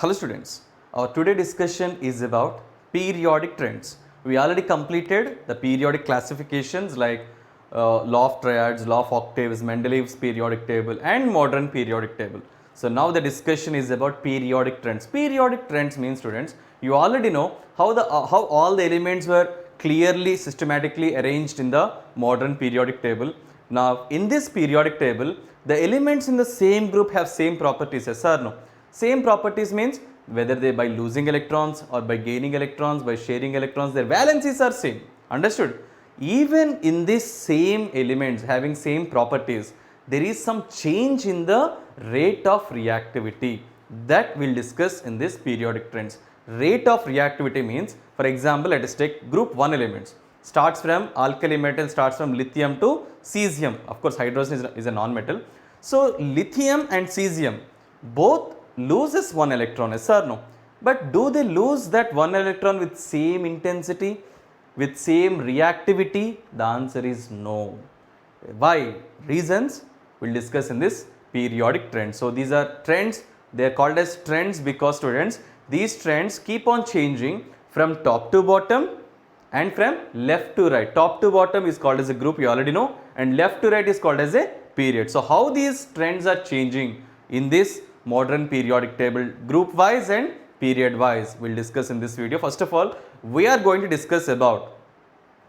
Hello students, our today discussion is about periodic trends. We already completed the periodic classifications like law of triads, law of octaves, Mendeleev's periodic table and modern periodic table. So now the discussion is about periodic trends. Periodic trends means students, you already know how all the elements were clearly systematically arranged in the modern periodic table. Now in this periodic table, the elements in the same group have same properties, yes or no? Same properties means whether they by losing electrons or by gaining electrons, by sharing electrons, their valencies are same. Understood? Even in these same elements having same properties, there is some change in the rate of reactivity that we'll discuss in this periodic trends. Rate of reactivity means, for example, let us take group 1 elements. Starts from alkali metal, starts from lithium to cesium. Of course, hydrogen is a non-metal. So, lithium and cesium both loses one electron, yes or no? But do they lose that one electron with same intensity, with same reactivity? The answer is no. Why? Reasons we'll discuss in this periodic trend. So these are trends, they are called as trends because students, these trends keep on changing from top to bottom and from left to right. Top to bottom is called as a group, you already know, and left to right is called as a period. So how these trends are changing in this modern periodic table, group wise and period wise, we'll discuss in this video. First of all, we are going to discuss about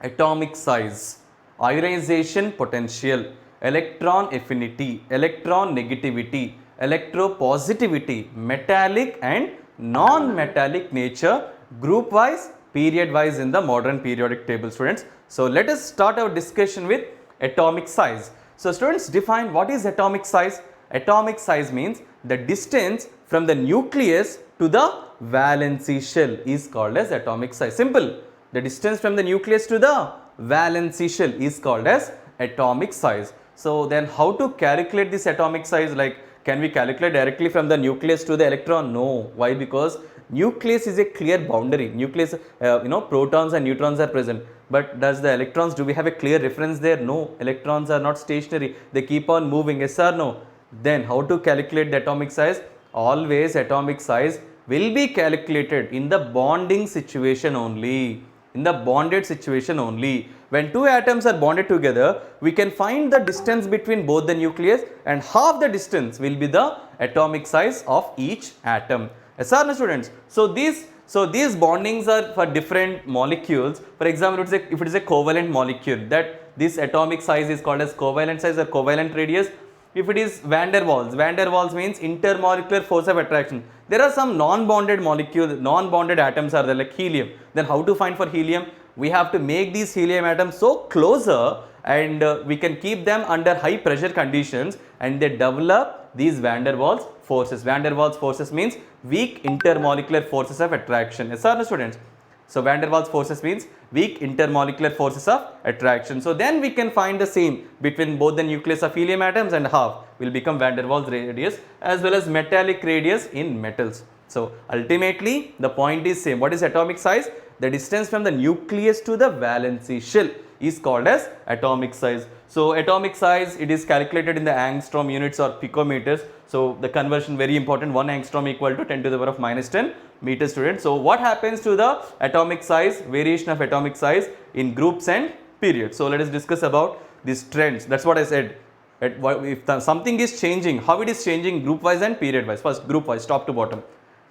atomic size, ionization potential, electron affinity, electron negativity, electropositivity, metallic and non-metallic nature, group wise, period wise in the modern periodic table, students. So let us start our discussion with atomic size. So students, define what is atomic size. Atomic size means the distance from the nucleus to the valency shell is called as atomic size. Simple. The distance from the nucleus to the valency shell is called as atomic size. So then how to calculate this atomic size? Like, can we calculate directly from the nucleus to the electron? No. Why? Because nucleus is a clear boundary. Nucleus, protons and neutrons are present. But does the electrons, do we have a clear reference there? No. Electrons are not stationary. They keep on moving. Yes or no? Then how to calculate the atomic size? Always atomic size will be calculated in the bonding situation only. In the bonded situation only. When two atoms are bonded together, we can find the distance between both the nucleus and half the distance will be the atomic size of each atom. Yes or no, students? So these bondings are for different molecules. For example, if it is a covalent molecule, that this atomic size is called as covalent size or covalent radius. If it is van der Waals means intermolecular force of attraction. There are some non-bonded molecules, non-bonded atoms are there like helium. Then how to find for helium? We have to make these helium atoms so closer and we can keep them under high pressure conditions and they develop these van der Waals forces. Van der Waals forces means weak intermolecular forces of attraction. Yes or no, students? So van der Waals forces means weak intermolecular forces of attraction. So then we can find the same between both the nucleus of helium atoms and half will become van der Waals radius as well as metallic radius in metals. So ultimately the point is same. What is atomic size? The distance from the nucleus to the valency shell is called as atomic size. So atomic size, it is calculated in the angstrom units or picometers. So the conversion very important, 1 angstrom equal to 10 to the power of minus 10 meters, students. So what happens to the atomic size, variation of atomic size in groups and periods. So let us discuss about these trends. That's what I said. If something is changing, how it is changing group wise and period wise. First group wise, top to bottom.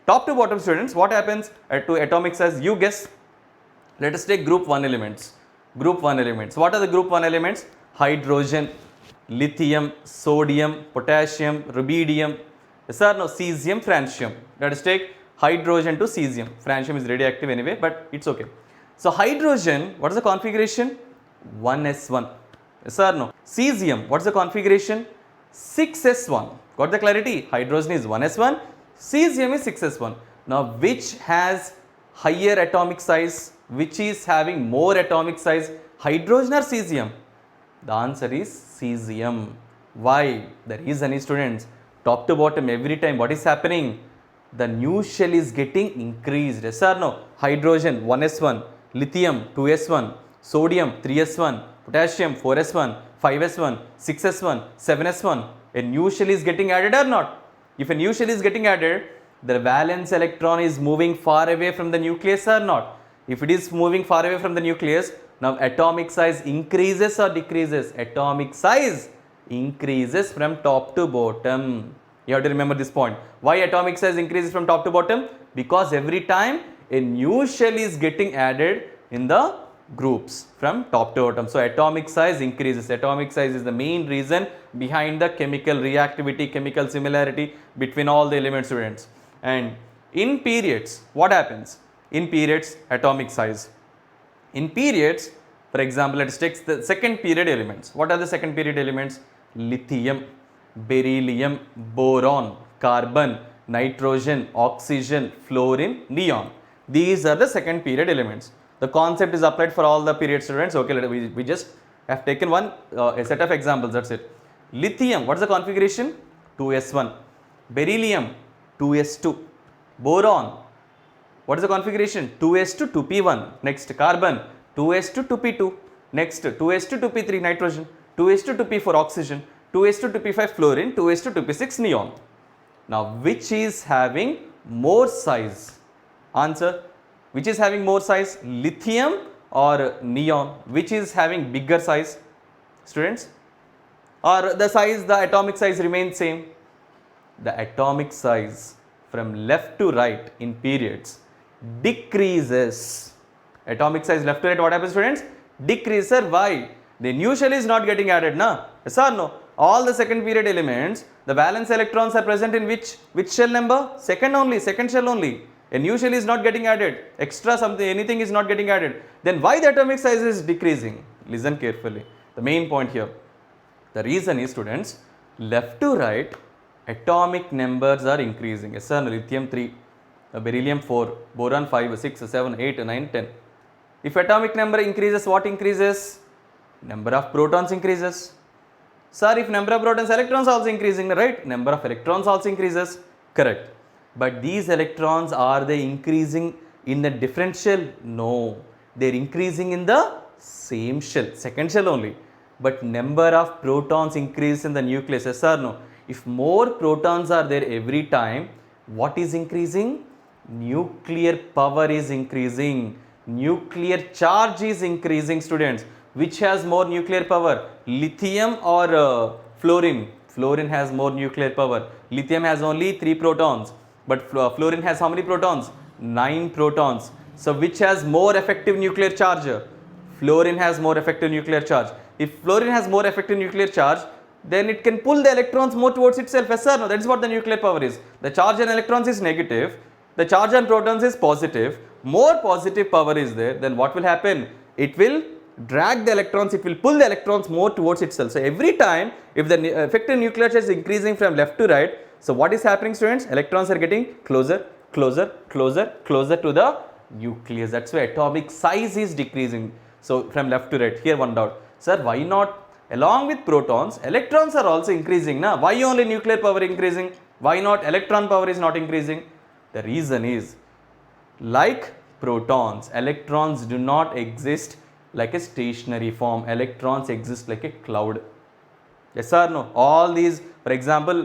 Top to bottom, students, what happens to atomic size? You guess. Let us take group 1 elements. Group 1 elements. What are the group 1 elements? Hydrogen, lithium, sodium, potassium, rubidium, yes or no, cesium, francium. Let us take hydrogen to cesium. Francium is radioactive anyway, but it's okay. So hydrogen, what is the configuration? 1s1. Yes or no? Cesium, what is the configuration? 6s1. Got the clarity? Hydrogen is 1s1, cesium is 6s1. Now which has higher atomic size? Which is having more atomic size? Hydrogen or cesium? The answer is cesium. Why? The reason is, students, top to bottom every time what is happening? The new shell is getting increased. Yes or no? Hydrogen 1s1, lithium 2s1, sodium 3s1, potassium 4s1, 5s1, 6s1, 7s1. A new shell is getting added or not? If a new shell is getting added, the valence electron is moving far away from the nucleus or not? If it is moving far away from the nucleus, now atomic size increases or decreases? Atomic size increases from top to bottom. You have to remember this point. Why atomic size increases from top to bottom? Because every time a new shell is getting added in the groups from top to bottom. So atomic size increases. Atomic size is the main reason behind the chemical reactivity, chemical similarity between all the elements, students. And in periods, what happens? In periods, atomic size. In periods, for example, let's take the second period elements. What are the second period elements? Lithium, beryllium, boron, carbon, nitrogen, oxygen, fluorine, neon. These are the second period elements. The concept is applied for all the period students. Okay, we just have taken a set of examples, that's it. Lithium, what is the configuration? 2s1. Beryllium, 2s2. Boron, what is the configuration? 2s2, 2p1. Next, carbon, 2s2, 2p2. Next, 2s2, 2p3 nitrogen, 2s2, 2p4 oxygen, 2s2, 2p5 fluorine, 2s2, 2p6 neon. Now, which is having more size? Answer. Which is having more size? Lithium or neon? Which is having bigger size? Students? Or the size, the atomic size remains same? The atomic size from left to right in periods decreases. Atomic size left to right, what happens, students? Decreases. Why? The new shell is not getting added, na? Yes or no? All the second period elements, the valence electrons are present in which shell number? Second only, second shell only. A new shell is not getting added, extra something, anything is not getting added. Then why the atomic size is decreasing? Listen carefully. The main point here. The reason is, students, left to right, atomic numbers are increasing. Yes, sir, lithium 3, beryllium 4, boron 5, 6, 7, 8, 9, 10. If atomic number increases, what increases? Number of protons increases. Sir, if number of protons, electrons also increasing, right? Number of electrons also increases. Correct. But these electrons, are they increasing in the different shell? No. They are increasing in the same shell, second shell only. But number of protons increase in the nucleus, yes or no? If more protons are there every time, what is increasing? Nuclear power is increasing. Nuclear charge is increasing, students. Which has more nuclear power? Lithium or fluorine? Fluorine has more nuclear power. Lithium has only 3 protons. But fluorine has how many protons? 9 protons. So which has more effective nuclear charge? Fluorine has more effective nuclear charge. If fluorine has more effective nuclear charge, then it can pull the electrons more towards itself. Yes or no? That is what the nuclear power is. The charge on electrons is negative. The charge on protons is positive. More positive power is there. Then what will happen? It will drag the electrons. It will pull the electrons more towards itself. So every time, if the effective nuclear charge is increasing from left to right, so what is happening, students? Electrons are getting closer, closer, closer, closer to the nucleus. That's why atomic size is decreasing. So from left to right. Here one doubt. Sir, why not? Along with protons, electrons are also increasing. Na? Why only nuclear power increasing? Why not electron power is not increasing? The reason is, like protons, electrons do not exist like a stationary form. Electrons exist like a cloud. Yes or no? All these, for example,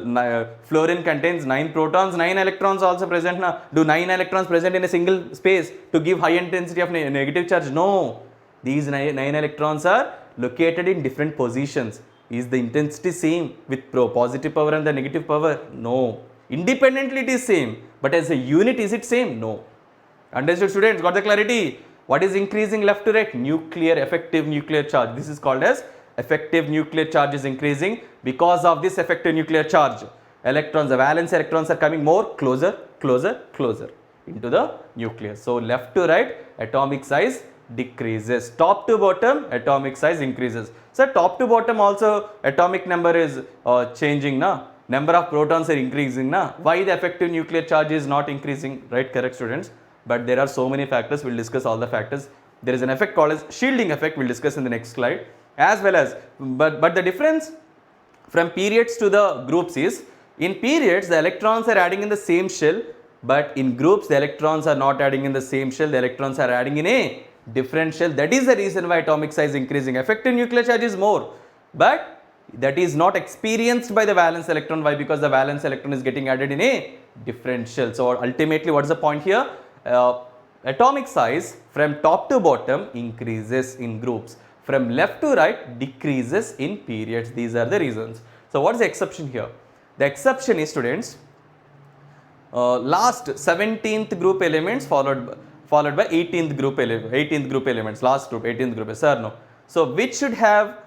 fluorine contains 9 protons, 9 electrons also present. Now, do 9 electrons present in a single space to give high intensity of negative charge? No. These 9 electrons are located in different positions. Is the intensity same with positive power and the negative power? No. Independently it is same. But as a unit, is it same? No. Understood, students? Got the clarity? What is increasing left to right? Nuclear, effective nuclear charge. This is called as effective nuclear charge is increasing. Because of this effective nuclear charge, electrons, the valence electrons are coming more closer, closer, closer into the nucleus. So left to right, atomic size decreases. Top to bottom, atomic size increases. So top to bottom also atomic number is changing, na? Number of protons are increasing, na? Why the effective nuclear charge is not increasing? Right, correct, students? But there are so many factors. We'll discuss all the factors. There is an effect called as shielding effect. We'll discuss in the next slide. As well as, but the difference from periods to the groups is, in periods the electrons are adding in the same shell, but in groups the electrons are not adding in the same shell. The electrons are adding in a different shell. That is the reason why atomic size is increasing. Effective nuclear charge is more, but that is not experienced by the valence electron. Why? Because the valence electron is getting added in a differential. So ultimately, what is the point here? Atomic size from top to bottom increases in groups, from left to right decreases in periods. These are the reasons. So what is the exception here? The exception is, students, last 17th group elements followed by 18th group elements, last group 18th group. Sir, no. So which should have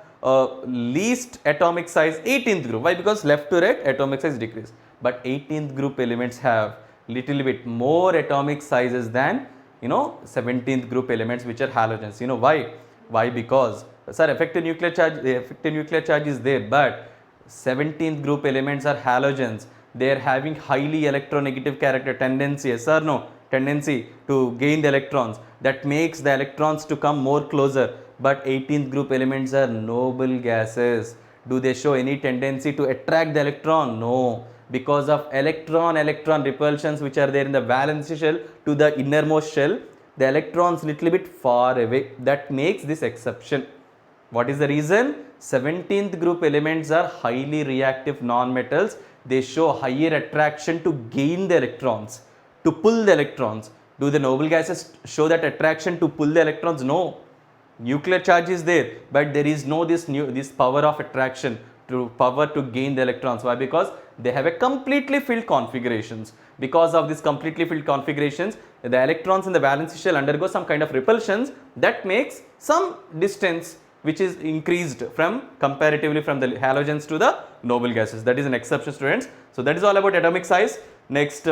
least atomic size? 18th group. Why? Because left to right atomic size decrease, but 18th group elements have little bit more atomic sizes than 17th group elements, which are halogens. Why? Why? Because, sir, effective nuclear charge is there, but 17th group elements are halogens. They are having highly electronegative character, tendency, yes or no, tendency to gain the electrons. That makes the electrons to come more closer. But 18th group elements are noble gases. Do they show any tendency to attract the electron? No. Because of electron repulsions which are there in the valence shell to the innermost shell, the electrons little bit far away. That makes this exception. What is the reason? 17th group elements are highly reactive non-metals. They show higher attraction to gain the electrons, to pull the electrons. Do the noble gases show that attraction to pull the electrons? No. Nuclear charge is there, but there is no this power of attraction, power to gain the electrons. Why? Because they have a completely filled configurations. Because of this completely filled configurations, the electrons in the valence shell undergo some kind of repulsions that makes some distance which is increased from comparatively from the halogens to the noble gases. That is an exception, students. So that is all about atomic size. Next,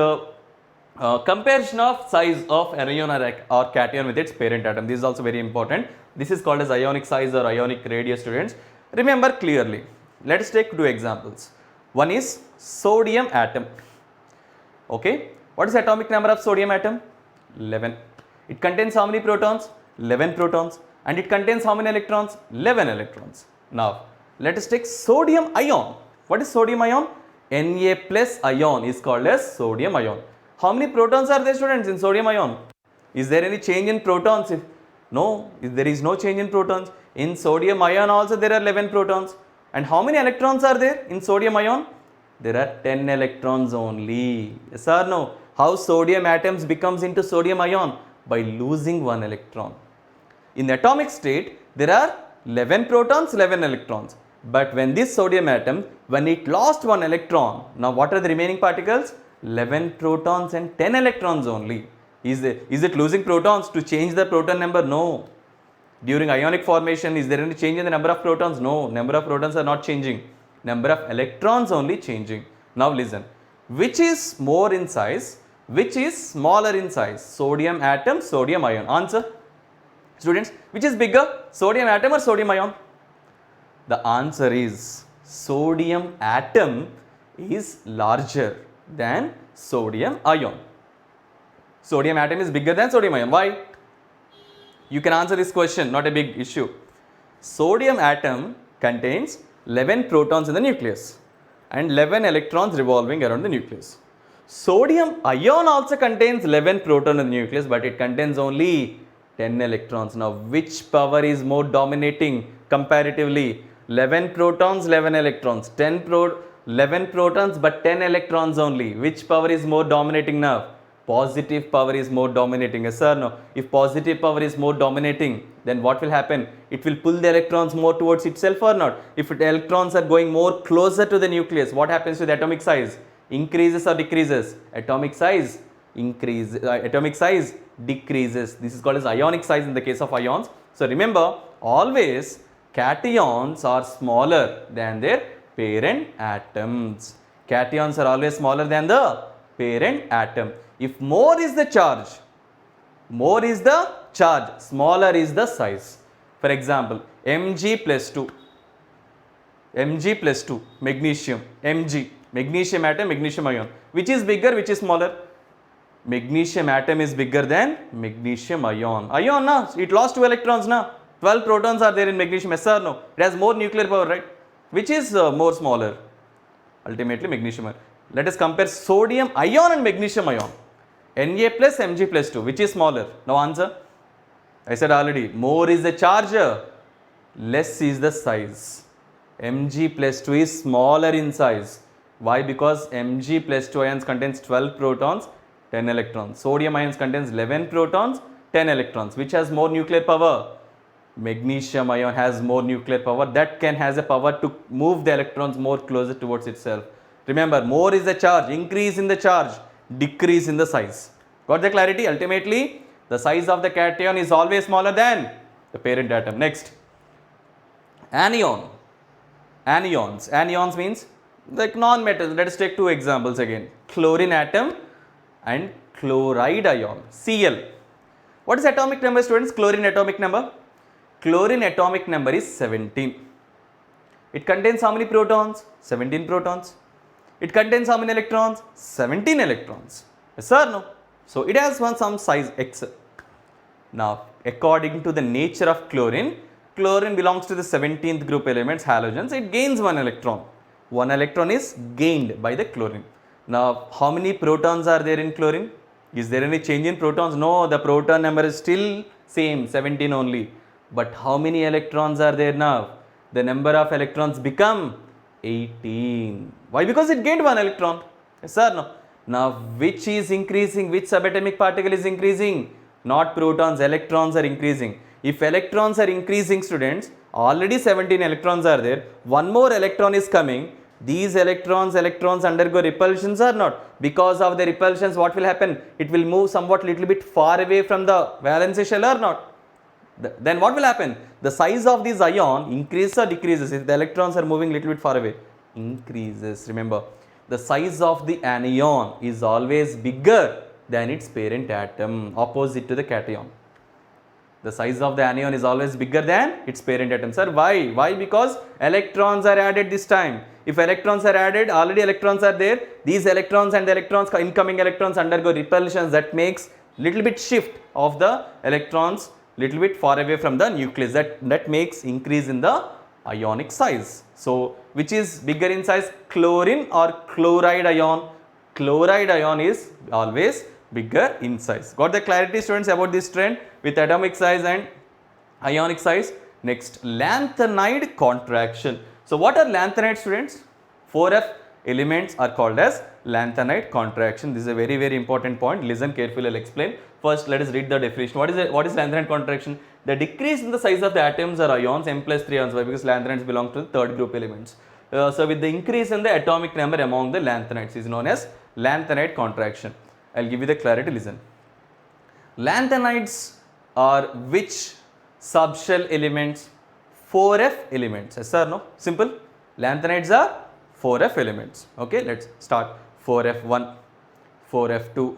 comparison of size of anion or cation with its parent atom. This is also very important. This is called as ionic size or ionic radius, students. Remember clearly. Let us take two examples. One is sodium atom. Okay. What is the atomic number of sodium atom? 11. It contains how many protons? 11 protons. And it contains how many electrons? 11 electrons. Now, let us take sodium ion. What is sodium ion? Na plus ion is called as sodium ion. How many protons are there, students, in sodium ion? Is there any change in protons? No, there is no change in protons. In sodium ion also there are 11 protons. And how many electrons are there in sodium ion? There are 10 electrons only. Yes or no? How sodium atoms becomes into sodium ion? By losing one electron. In the atomic state, there are 11 protons, 11 electrons. But when this sodium atom, when it lost one electron, now what are the remaining particles? 11 protons and 10 electrons only. Is it losing protons to change the proton number? No. During ionic formation, is there any change in the number of protons? No. Number of protons are not changing. Number of electrons only changing. Now listen. Which is more in size? Which is smaller in size? Sodium atom, sodium ion. Answer. Students, which is bigger? Sodium atom or sodium ion? The answer is sodium atom is larger than sodium ion. Sodium atom is bigger than sodium ion. Why? You can answer this question, not a big issue. Sodium atom contains 11 protons in the nucleus and 11 electrons revolving around the nucleus. Sodium ion also contains 11 protons in the nucleus, but it contains only 10 electrons. Now, which power is more dominating comparatively? 11 protons, 11 electrons. 11 protons but 10 electrons only. Which power is more dominating now? Positive power is more dominating. Yes or no? If positive power is more dominating, then what will happen? It will pull the electrons more towards itself or not? If the electrons are going more closer to the nucleus, what happens to the atomic size? Increases or decreases? Atomic size increases. Atomic size decreases. This is called as ionic size in the case of ions. So remember, always cations are smaller than their parent atoms. Cations are always smaller than the parent atom. If more is the charge, smaller is the size. For example, Mg plus 2, magnesium, Mg, magnesium atom, magnesium ion. Which is bigger, which is smaller? Magnesium atom is bigger than magnesium ion. Ion, na? It lost 2 electrons, na? 12 protons are there in magnesium, yes or no? It has more nuclear power, right? Which is more smaller? Ultimately, magnesium ion. Let us compare sodium ion and magnesium ion. Na plus Mg plus 2, which is smaller? Now answer. I said already, more is the charge, less is the size. Mg plus 2 is smaller in size. Why? Because Mg plus 2 ions contains 12 protons, 10 electrons. Sodium ions contains 11 protons, 10 electrons. Which has more nuclear power? Magnesium ion has more nuclear power. That has a power to move the electrons more closer towards itself. Remember, more is the charge, increase in the charge, decrease in the size. Got the clarity? Ultimately, the size of the cation is always smaller than the parent atom. Next, anion. Anions. Anions means like non-metals. Let us take two examples again. Chlorine atom and chloride ion, Cl. What is atomic number, students? Chlorine atomic number? Chlorine atomic number is 17. It contains how many protons? 17 protons. It contains how many electrons? 17 electrons. Yes or no? So it has some size x. Now, according to the nature of chlorine, chlorine belongs to the 17th group elements, halogens. It gains 1 electron. 1 electron is gained by the chlorine. Now, how many protons are there in chlorine? Is there any change in protons? No, the proton number is still same, 17 only. But how many electrons are there now? The number of electrons become 18. Why? Because it gained 1 electron. Yes or no? Now, which is increasing? Which subatomic particle is increasing? Not protons, electrons are increasing. If electrons are increasing, students, already 17 electrons are there. One more electron is coming. These electrons undergo repulsions or not? Because of the repulsions, what will happen? It will move somewhat little bit far away from the valence shell or not? Then what will happen? The size of this ion increases or decreases if the electrons are moving little bit far away? Increases. Remember, the size of the anion is always bigger than its parent atom, opposite to the cation. The size of the anion is always bigger than its parent atom. Sir, why? Why? Because electrons are added this time. If electrons are added, already electrons are there. These electrons and the electrons, incoming electrons undergo repulsions. That makes little bit shift of the electrons little bit far away from the nucleus. That makes increase in the ionic size. So, which is bigger in size, chlorine or chloride ion? Chloride ion is always bigger in size. Got the clarity, students, about this trend with atomic size and ionic size? Next, lanthanide contraction. So, what are lanthanides, students? 4F elements are called as lanthanide contraction. This is a very, very important point. Listen carefully, I will explain. First, let us read the definition. What is lanthanide contraction? The decrease in the size of the atoms or ions, M plus 3 ions. Why? Because lanthanides belong to the third group elements. So, with the increase in the atomic number among the lanthanides is known as lanthanide contraction. I will give you the clarity, listen. Lanthanides are which subshell elements? 4F elements. Yes or no? Simple. Lanthanides are 4F elements. Okay, let's start. 4F1, 4F2,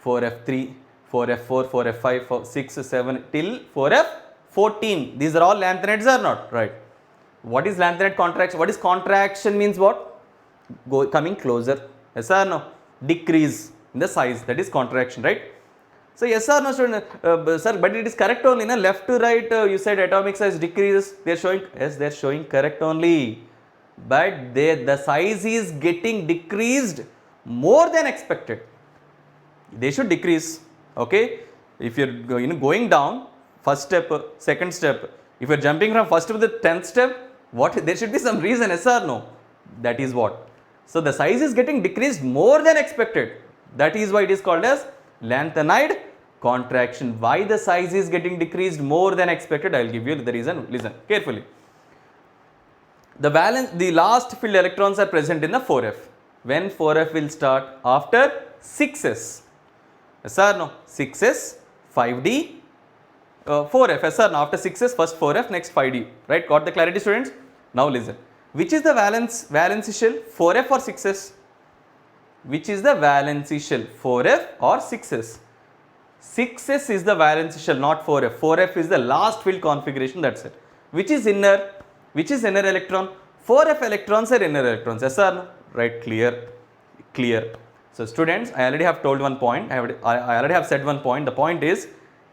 4F3, 4F4, 4F5, 4, 6, 7 till 4F14. These are all lanthanides or not? Right. What is lanthanide contraction? What is contraction means what? Coming closer. Yes or no? Decrease in the size, that is contraction, right? So, yes or no, student? Sir, but it is correct only, na? Left to right, you said atomic size decreases. They are showing, yes, they are showing correct only. But the size is getting decreased more than expected. They should decrease. Okay, if you are going down, first step, second step, if you are jumping from first to the 10th step, what? There should be some reason, yes or no? That is what. So, the size is getting decreased more than expected. That is why it is called as lanthanide contraction. Why the size is getting decreased more than expected? I will give you the reason. Listen carefully. The last filled electrons are present in the 4F. When 4F will start? After 6S. Yes or no? 6S, 5D, 4F. Yes or no? After 6S, first 4F, next 5D. Right? Got the clarity, students? Now listen. Which is the valence shell? 4F or 6S? Which is the valence shell? 4F or 6S? 6S is the valence shell, not 4F. 4F is the last filled configuration, that's it. Which is inner? Which is inner electron? 4F electrons are inner electrons. Yes or no? Right, clear. Clear. So, students, I already have told one point. I already have said one point. The point is,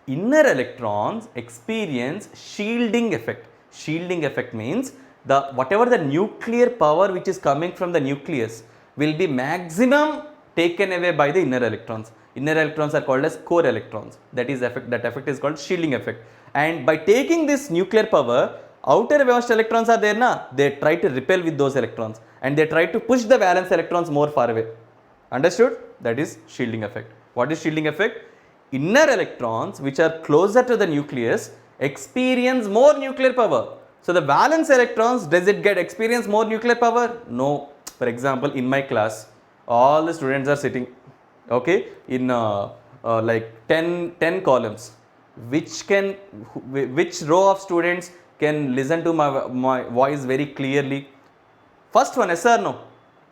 inner electrons experience shielding effect. Shielding effect means whatever the nuclear power which is coming from the nucleus will be maximum taken away by the inner electrons. Inner electrons are called as core electrons. That effect is called shielding effect. And by taking this nuclear power, outermost electrons are there na, they try to repel with those electrons and they try to push the valence electrons more far away. Understood? That is shielding effect. What is shielding effect? Inner electrons which are closer to the nucleus experience more nuclear power. So the valence electrons, does it experience more nuclear power? No. For example, in my class, all the students are sitting, okay, in like 10 columns. Which row of students can listen to my voice very clearly? First one, yes or no?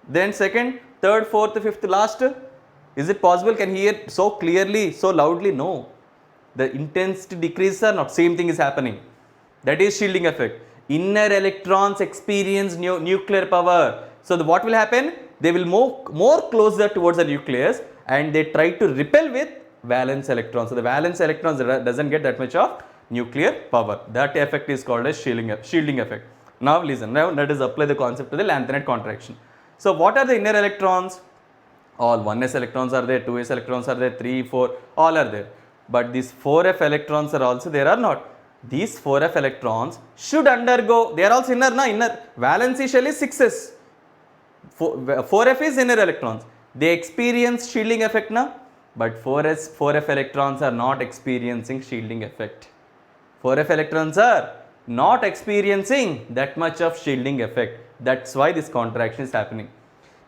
Then second, third, fourth, fifth, last. Is it possible? Can hear so clearly, so loudly? No. The intensity decreases or not? Same thing is happening. That is shielding effect. Inner electrons experience nuclear power. So what will happen? They will move more closer towards the nucleus and they try to repel with valence electrons. So the valence electrons doesn't get that much of nuclear power. That effect is called as shielding effect. Now listen, now let us apply the concept to the lanthanide contraction. So what are the inner electrons? All 1s electrons are there, 2s electrons are there, 3, 4, all are there. But these 4f electrons are also there or not? These 4f electrons should undergo, they are also inner, valency shell is 6s. 4f is inner electrons. They experience shielding effect na, but 4f electrons are not experiencing shielding effect. 4f electrons are not experiencing that much of shielding effect. That's why this contraction is happening.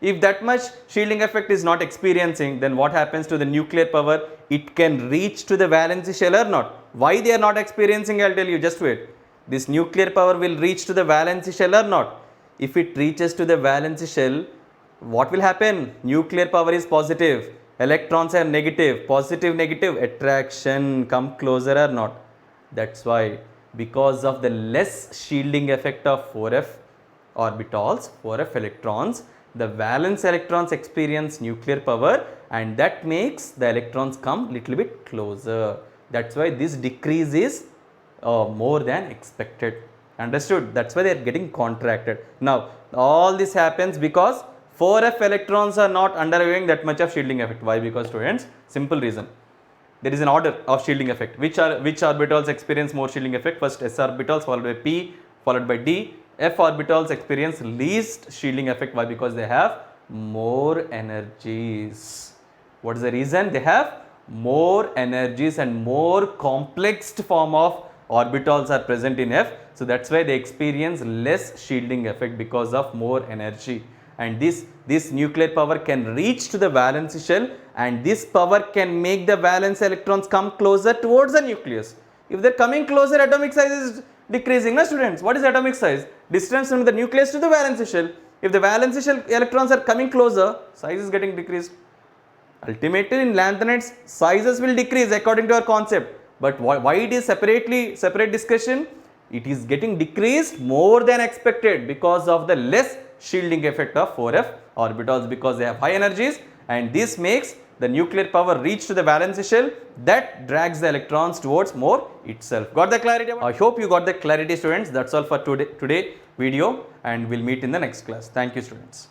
If that much shielding effect is not experiencing, then what happens to the nuclear power? It can reach to the valency shell or not. Why they are not experiencing? I'll tell you, just wait. This nuclear power will reach to the valency shell or not? If it reaches to the valency shell, what will happen? Nuclear power is positive, electrons are negative, positive, negative, attraction, come closer or not? That's why, because of the less shielding effect of 4f orbitals, 4f electrons, the valence electrons experience nuclear power and that makes the electrons come little bit closer. That's why this decrease is more than expected. Understood? That's why they are getting contracted. Now, all this happens because 4f electrons are not undergoing that much of shielding effect. Why? Because students, simple reason. There is an order of shielding effect. Which orbitals experience more shielding effect? First s orbitals, followed by p, followed by d. F orbitals experience least shielding effect. Why? Because they have more energies. What is the reason? They have more energies and more complex form of orbitals are present in F. So that's why they experience less shielding effect because of more energy. And this nuclear power can reach to the valence shell and this power can make the valence electrons come closer towards the nucleus. If they are coming closer, atomic size is decreasing, na students? What is atomic size? Distance from the nucleus to the valence shell. If the valence shell electrons are coming closer, size is getting decreased. Ultimately in lanthanides, sizes will decrease according to our concept. But why it is separate discussion? It is getting decreased more than expected because of the less shielding effect of 4f orbitals, because they have high energies and this makes the nuclear power reach to the valence shell that drags the electrons towards more itself. Got the clarity? I hope you got the clarity, students. That's all for today video and we'll meet in the next class. Thank you, students.